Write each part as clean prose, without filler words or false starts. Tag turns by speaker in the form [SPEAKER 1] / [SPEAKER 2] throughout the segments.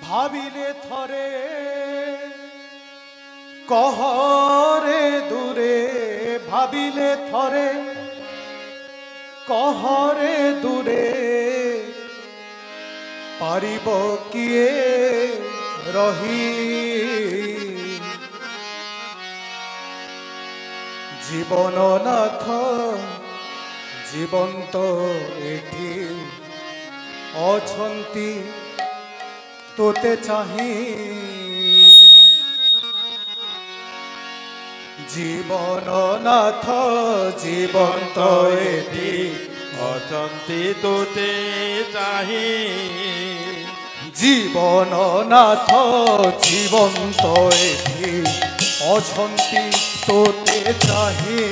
[SPEAKER 1] ভাবিলে থরে কহরে দূরে ভাবিলে থরে কহরে দূরে পারিব কিয়ে রহি জীবননাথ জীবন্ত এটি অছন্তি তোতে চাহি জীবননাথ জীবন্ত এটি
[SPEAKER 2] অছন্তি তোতে চাহি
[SPEAKER 1] জীবননাথ জীবন্ত এটি অছন্তি তোতে চাহি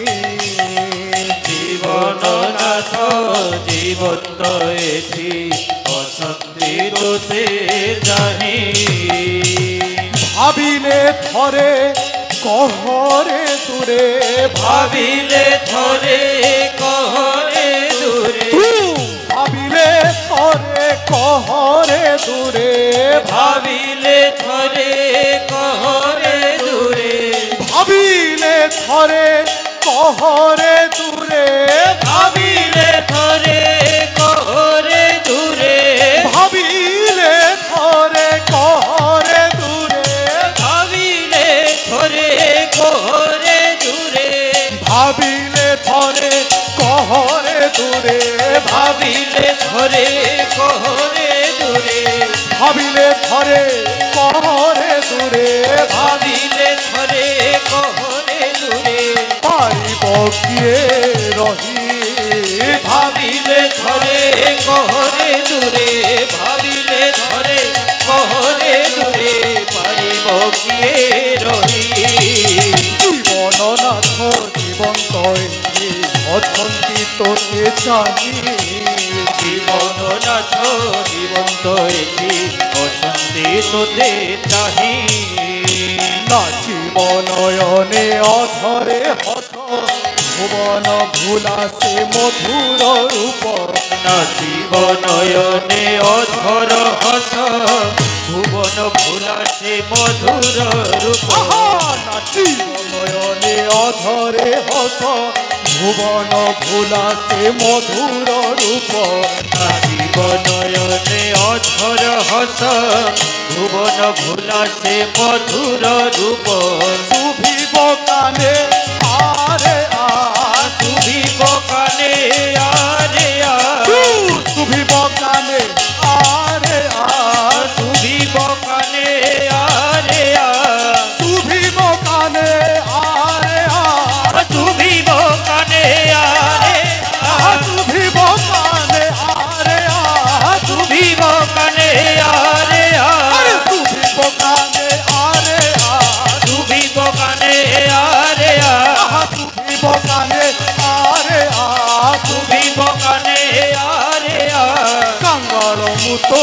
[SPEAKER 2] জীবননাথ জীবন্ত এটি অছন্তি তোতে চাহি
[SPEAKER 1] ভাবিলে থরে কহরে দূরে
[SPEAKER 2] ভাবিলে থরে কহরে দূরে
[SPEAKER 1] ভাবিলে থরে কহরে দূরে
[SPEAKER 2] ভাবিলে থরে কহরে দূরে
[SPEAKER 1] ভাবিলে থরে কহরে দূরে
[SPEAKER 2] ভাবিলে থরে কহরে দূরে
[SPEAKER 1] ভাবিলে থরে কহরে দূরে
[SPEAKER 2] ভাবিলে থরে কহরে দূরে
[SPEAKER 1] ভাবিলে থরে কহরে দূরে
[SPEAKER 2] ভাবিলে থরে কহরে দূরে
[SPEAKER 1] ভাবিলে থরে কহরে দূরে
[SPEAKER 2] ভাবিলে থরে কহরে দূরে
[SPEAKER 1] পারিব কিয়ে রহি
[SPEAKER 2] ভাবিলে থরে কহরে দূরে ভাবিলে থরে কহরে দূরে পারিব কিয়ে রহি
[SPEAKER 1] জীবননাথ জীবন্ত অছন্তি তোতে চাহি
[SPEAKER 2] জীবননাথ জীবন্ত এটি অছন্তি তোতে চাহি
[SPEAKER 1] নাচিব নয়নে অধরে হত ভুবন ভুলাসে মধুর রূপ
[SPEAKER 2] নাচিব নয়নে অধর হস ভুবন ভুলাসে মধুর রূপ
[SPEAKER 1] নাচিব নয়নে অধরে হত ভুবন ভুলাসে মধুর রূপ
[SPEAKER 2] নাচিব নয়নে অধর হস ভুবন ভুলাসে মধুর রূপ
[SPEAKER 1] শুভিব কানে আরে আ
[SPEAKER 2] শুভিব কানে আরে আ
[SPEAKER 1] শুভিব কানে আরে আ
[SPEAKER 2] শুভিব কানে আরে আ
[SPEAKER 1] শুভিব কানে আরে আ
[SPEAKER 2] শুভিব কানে আরে আ
[SPEAKER 1] শুভিব কানে আরে আ
[SPEAKER 2] শুভিব কানে আরে আ
[SPEAKER 1] শুভিব কানে আরে আ
[SPEAKER 2] শুভিব কানে আরে আ
[SPEAKER 1] শুভিব কানে আরে আ
[SPEAKER 2] শুভিব কানে আরে আ
[SPEAKER 1] কাঙ্গাল মুতো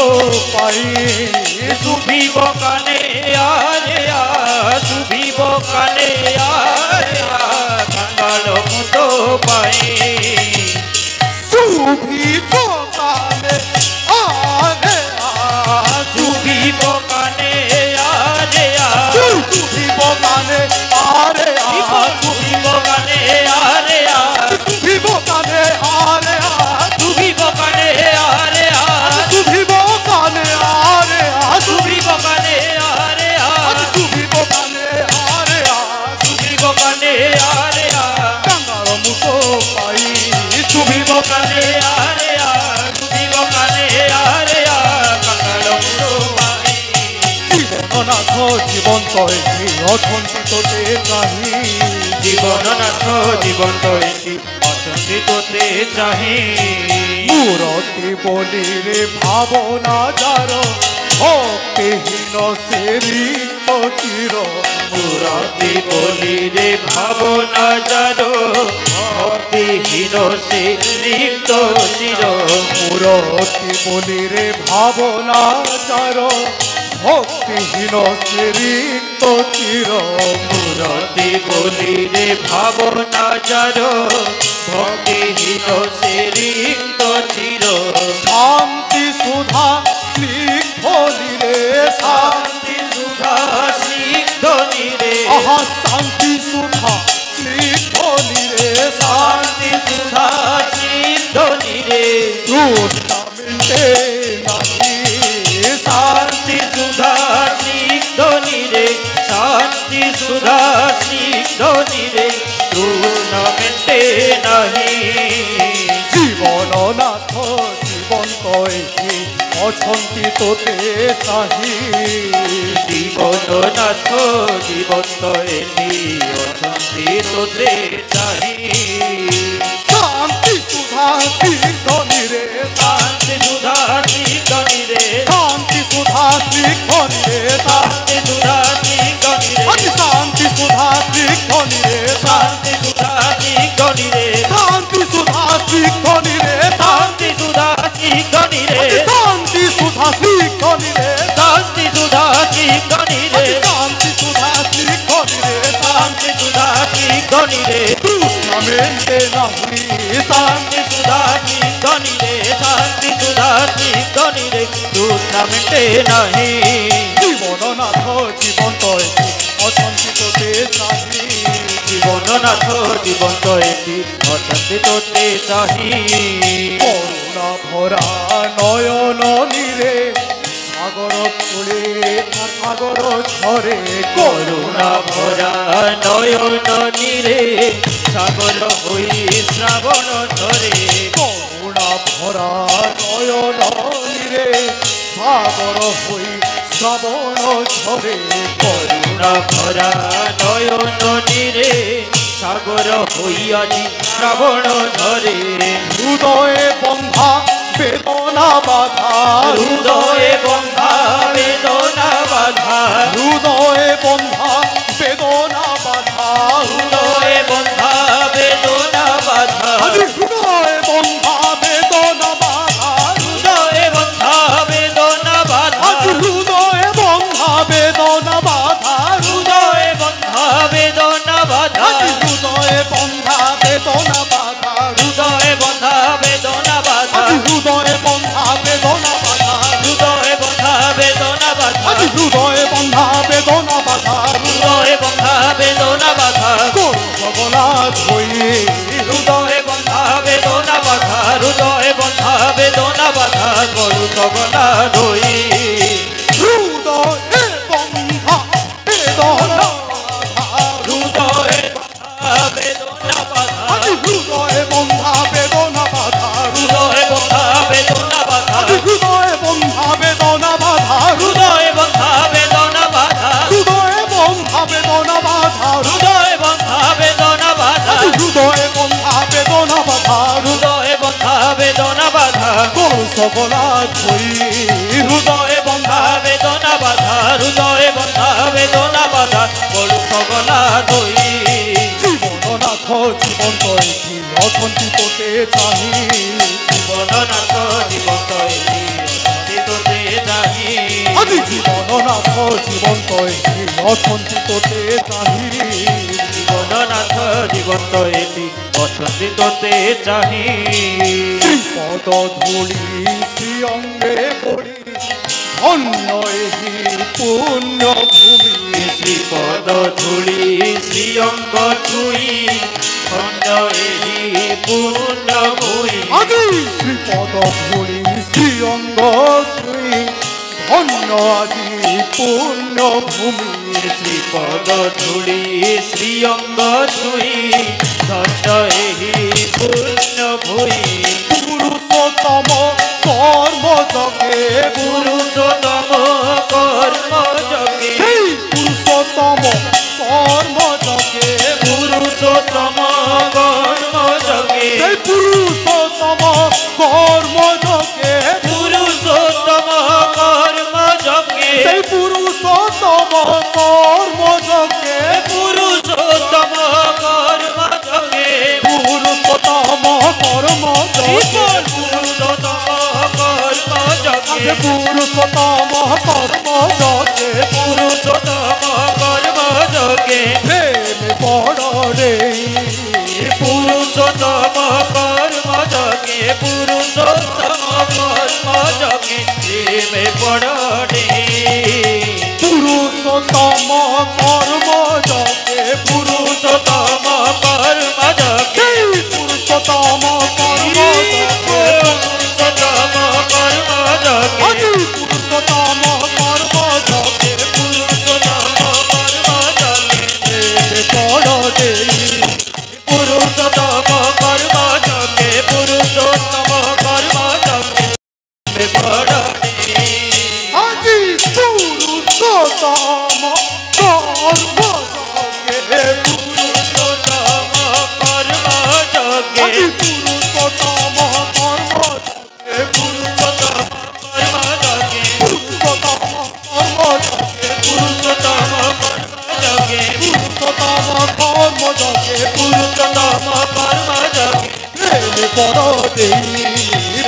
[SPEAKER 1] পাই
[SPEAKER 2] শুভিব কানে আরে আ শুভিব কানে আরে আ কাঙ্গাল মুতো পাই
[SPEAKER 1] শুভিব কানে আরে আ
[SPEAKER 2] শুভিব কানে আরে আ
[SPEAKER 1] শুভিব কানে আরে আ
[SPEAKER 2] শুভিব কানে আরে আ
[SPEAKER 1] শুভিব কানে আরে আ
[SPEAKER 2] শুভিব কানে আরে আ
[SPEAKER 1] শুভিব কানে আরে আ
[SPEAKER 2] শুভিব কানে আরে আ
[SPEAKER 1] শুভিব কানে আরে আ
[SPEAKER 2] শুভিব কানে আরে আ
[SPEAKER 1] কাঙ্গাল মুতো পাই
[SPEAKER 2] শুভিব কানে আরে আ শুভিব কানে আরে আ কাঙ্গাল মুতো পাই
[SPEAKER 1] জীবননাথ জীবন্ত এটি অছন্তি তোতে চাহি
[SPEAKER 2] জীবননাথ জীবন্ত এটি অছন্তি তোতে চাহি
[SPEAKER 1] মূরতি বলি রে ভাবনা যার ভক্তিহীন সে রিক্ত চির
[SPEAKER 2] মুরাতি বলি রে ভাবনা যারো ভক্তিহীন সে রিক্ত চির
[SPEAKER 1] মূরতি বলি রে ভাবনা যার ভক্তিহীন সে রিক্ত চির
[SPEAKER 2] মুরাতি বলি রে ভাবনা যারো ভক্তিহীন সে রিক্ত চির
[SPEAKER 1] শান্তি সুধা স্নিগ্ধ নীরে আহা শান্তি সুধা স্নিগ্ধনি রে
[SPEAKER 2] শান্তি সুধা সিন্ধনি রে
[SPEAKER 1] টুর্নামেন্টে নাহি
[SPEAKER 2] শান্তি সুধা সিন্ধনি রে শান্তি সুধা সিন্ধনি রে টুর্নামেন্টে নাহি
[SPEAKER 1] জীবননাথ জীবন্ত এটি অছন্তি তোতে চাহি
[SPEAKER 2] জীবননাথ জীবন্ত এটি অশান্তি তোতে চাহি
[SPEAKER 1] শান্তি সুধা স্নিগ্ধনি রে
[SPEAKER 2] শান্তি সুধা সিন্ধনি রে
[SPEAKER 1] শান্তি সুধা স্নিগ্ধনি রে
[SPEAKER 2] শান্তি সুধা সিন্ধনি রে
[SPEAKER 1] শান্তি সুধা স্নিগ্ধনি রে
[SPEAKER 2] শান্তি সুধা সিন্ধনি রে
[SPEAKER 1] শান্তি সুধা স্নিগ্ধনি রে
[SPEAKER 2] শান্তি সুধা সিন্ধনি রে
[SPEAKER 1] শান্তি সুধা স্নিগ্ধনি রে
[SPEAKER 2] শান্তি সুধা সিন্ধনি রে
[SPEAKER 1] শান্তি সুধা স্নিগ্ধনি রে
[SPEAKER 2] শান্তি সুধা সিন্ধনি রে
[SPEAKER 1] টুর্নামেন্টে নাহি
[SPEAKER 2] শান্তি সুধা সিন্ধনি রে শান্তি সুধা সিন্ধনি রে টুর্নামেন্টে নাহি
[SPEAKER 1] জীবননাথ জীবন্ত অশান্তি তোতে চাহি
[SPEAKER 2] জীবননাথ জীবন্ত এটি অশান্তি তোতে চাহি
[SPEAKER 1] করুণা ভরা নয়ন নীরে সাগর ফুলে সাগর ঝরে
[SPEAKER 2] করুণা ভরা নয়ন নীরে সাগর হই শ্রাবণ ধরে
[SPEAKER 1] করুণা ভরা নয়ন নীরে সাগর হই শ্রাবণ ঝরে
[SPEAKER 2] করুণা ভরা নয়ন নীরে সাগর হইয়াছি শ্রাবণ ধরে
[SPEAKER 1] হৃদয়ে বন্ধা বেদনা বাধা
[SPEAKER 2] হৃদয়ে বন্ধা বেদনা বাধা
[SPEAKER 1] হৃদয়ে বন্ধা বেদনা বাধা
[SPEAKER 2] হৃদয়ে বন্ধা বেদনা বাধা
[SPEAKER 1] হৃদয়ে বন্ধা বেদনা বাধা
[SPEAKER 2] হৃদয়ে বন্ধা বেদনা বাধা
[SPEAKER 1] হৃদয়ে বন্ধা বেদনা বাধা
[SPEAKER 2] হৃদয়ে বন্ধা বেদনা বাধা
[SPEAKER 1] হৃদয়ে বন্ধা বেদনা বাধা
[SPEAKER 2] হৃদয়ে বন্ধা বেদনা বাধা
[SPEAKER 1] হৃদয়ে বন্ধা বেদনা বাধা
[SPEAKER 2] হৃদয়ে বন্ধা বেদনা বাধা
[SPEAKER 1] হৃদয়ে বন্ধা বেদনা বাধা
[SPEAKER 2] হৃদয়ে বন্ধা বেদনা বাধা
[SPEAKER 1] গলা ধই
[SPEAKER 2] হৃদয়ে বন্ধা বেদনা বাধা হৃদয়ে বন্ধা বেদনা বাধা করু তগনা ধই
[SPEAKER 1] হৃদয়ে বন্ধা বেদনা
[SPEAKER 2] হৃদয়ে বন্ধা বেদনা বাধা
[SPEAKER 1] হৃদয়ে বন্ধা বেদনা বাধা
[SPEAKER 2] হৃদয়ে বন্ধা বেদনা বাধা
[SPEAKER 1] হৃদয়ে বন্ধা বেদনা বাধা
[SPEAKER 2] হৃদয়ে বন্ধা বেদনা বাধা
[SPEAKER 1] হৃদয়ে বন্ধা বেদনা বাধা
[SPEAKER 2] হৃদয়ে বন্ধা বেদনা বাধা
[SPEAKER 1] হৃদয়ে বন্ধা বেদনা বাধা
[SPEAKER 2] হৃদয়ে বন্ধা বেদনা বাধা
[SPEAKER 1] সকলা ধই
[SPEAKER 2] হৃদয়ে বন্ধা বেদনা বাধা হৃদয়ে বন্ধা বেদনা বাধা বড় সগলা ধই
[SPEAKER 1] জীবননাথ জীবন্ত এটি অশান্তি তোতে চাহি
[SPEAKER 2] জীবননাথ জীবন্ত এটি তোতে চাহি
[SPEAKER 1] আজি জীবননাথ জীবন্ত এটি অশান্তি তোতে চাহি
[SPEAKER 2] জীবননাথ জীবন্ত এটি অশান্তি তোতে চাহি
[SPEAKER 1] পদ ধূলি শ্রী অঙ্গে পড়ি ধন্য এহি পুণ্য ভূমি
[SPEAKER 2] শ্রীপদ ধূলি শ্রীঅঙ্গ ছুই খণ্ড এহি পূর্ণ ভূই
[SPEAKER 1] আজি শ্রীপদ ধূলি শ্রী অঙ্গ ছুই ধন্য আজি পুণ্য ভূমি
[SPEAKER 2] শ্রীপদ ধূলি শ্রীঅঙ্গ ছুই খণ্ড এহি পূর্ণ ভূই
[SPEAKER 1] পুরুষোত্তম কর্ম জগে
[SPEAKER 2] পুরুষোত্তম কর্ম যোগে
[SPEAKER 1] সেই পুরুষোত্তম কর্ম জগে
[SPEAKER 2] পুরুষোত্তম কর্ম যোগে
[SPEAKER 1] সেই পুরুষোত্তম কর্ম জগে
[SPEAKER 2] পুরুষোত্তম কর্ম যোগে
[SPEAKER 1] সেই পুরুষোত্তম কর্ম জগে
[SPEAKER 2] পুরুষোত্তম কর্ম যোগে
[SPEAKER 1] পুরুষোত্তম কর্ম জগে
[SPEAKER 2] পুরুষোত্তম কর্ম যোগে
[SPEAKER 1] পুরুষোত্তম কর্ম জগে
[SPEAKER 2] পুরুষোত্তম কর্ম যোগে
[SPEAKER 1] প্রেম বড় রে
[SPEAKER 2] পুরুষোত্তম কর্ম যোগে পুরুষোত্তম কর্ম যোগে প্রেমে পড়ে
[SPEAKER 1] পুরুষোত্তম কর্ম জগে দেই
[SPEAKER 2] পুরুষোত্তম কর্ম যোগে পুরুষোত্তম কর্ম যোগে বড় দেই
[SPEAKER 1] আজি পুরুষোত্তম কর্ম যোগে
[SPEAKER 2] পুরুষোত্তম কর্ম যোগে
[SPEAKER 1] আজি পুরুষোত্তম কর্ম যোগে
[SPEAKER 2] পুরুষোত্তম কর্ম যোগে
[SPEAKER 1] পুরুষোত্তম কর্ম যোগে
[SPEAKER 2] পুরুষোত্তম কর্ম যোগে
[SPEAKER 1] পুরুষোত্তম কর্ম যোগে
[SPEAKER 2] পুরুষোত্তম কর্ম যোগে
[SPEAKER 1] প্রেমে বড় দেই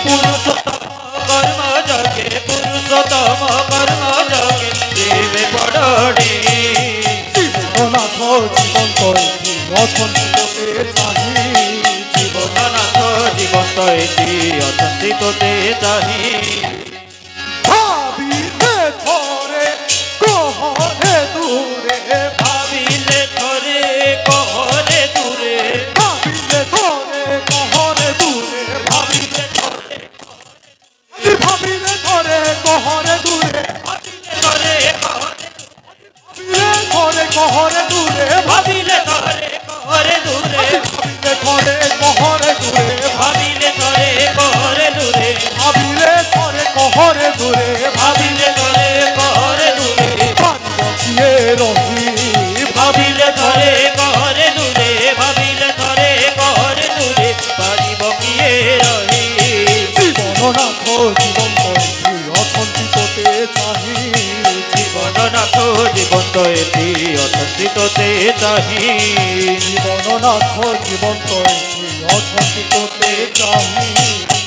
[SPEAKER 2] পুরুষোত্তম কর্ম যোগে পুরুষোত্তম কর্ম যোগে দেবে বড়ে
[SPEAKER 1] জীবনাথ জীবন তৈরি অসন্তিতে চাহি
[SPEAKER 2] জীবননাথ জীবন্ত এটি অশান্তি তোতে চাহি
[SPEAKER 1] ভাবিলে ধরে কহরে দূরে
[SPEAKER 2] ভাবিলে ধরে কহরে দূরে
[SPEAKER 1] ভাবিলে ধরে কহরে দূরে
[SPEAKER 2] ভাবিলে ধরে
[SPEAKER 1] ভাবিলে ধরে কহরে দূরে
[SPEAKER 2] ধরে
[SPEAKER 1] ভাবিলে ধরে কহরে দূরে
[SPEAKER 2] ভাবিলে ধরে কহরে দূরে
[SPEAKER 1] ভাবিলে ধরে কহরে দূরে
[SPEAKER 2] ভাবিলে ধরে কহরে দূরে
[SPEAKER 1] ভাবিলে ধরে কহরে দূরে
[SPEAKER 2] ভাবিলে ধরে কহরে দূরে
[SPEAKER 1] বাঁচিয়ে রহি
[SPEAKER 2] ভাবিলে ধরে কহরে দূরে ভাবিলে ধরে কহরে দূরে পারিব কিয়ে রহি
[SPEAKER 1] জীবননাথ জীবন তৈরি অসন্তিতে চাহি
[SPEAKER 2] জীবননাথ জীবন্ত এটি অশান্তিতে চাহি
[SPEAKER 1] জীবননাথ জীবন তৈরি অসন্তিতে চাহি